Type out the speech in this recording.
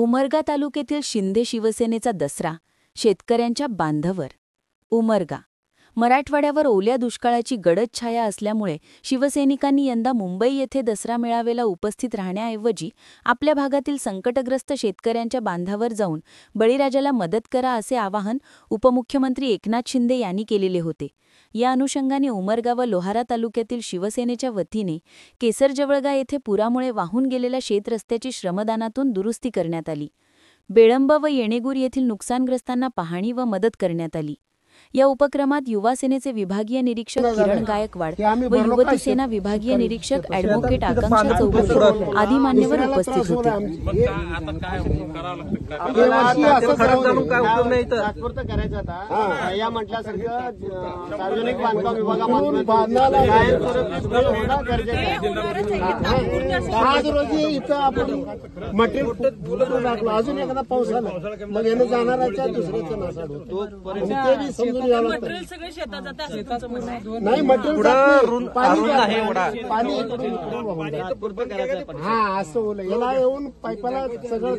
उमरगा तालुक्यातील शिंदे शिवसेनेचा दसरा शेतकऱ्यांच्या बांधावर। उमरगा मराठवाड्यावर ओल्या दुष्काळाची गडद छाया असल्यामुळे शिवसैनिकांनी यंदा मुंबई येथे दसरा मेळाव्याला उपस्थित राहण्याऐवजी आपल्या भागातील संकटग्रस्त शेतकऱ्यांच्या बांधावर जाऊन बळीराजाला मदत करा असे आवाहन उपमुख्यमंत्री एकनाथ शिंदे यांनी केलेले होते। या अनुषंगाने उमरगा व लोहारा तालुक्यातील शिवसेनेच्या वतीने केसरजवळगा येथे पुरामुळे वाहून गेलेल्या शेतरस्त्याची श्रमदानातून दुरुस्ती करण्यात आली। बेळंब व येणेगूर येथील नुकसानग्रस्तांना पाहणी व मदत करण्यात आली। या उपक्रमात युवा सेनेचे विभागीय निरीक्षक किरण गायकवाड व युवती सेना विभागीय निरीक्षक ॲडव्होकेट आकांक्षा चौगुले आदी मान्यवर उपस्थित होते। आज रोजी इथं आपण मटेरियल अजून एखादा पाऊस आला मग यानं जाणाराच्या दुसऱ्याचं नासाड होतो। ते बी समजून घ्यावं लागतं। नाही मटेरियल पाणी हा असं होलं याला येऊन पाईपाला सगळं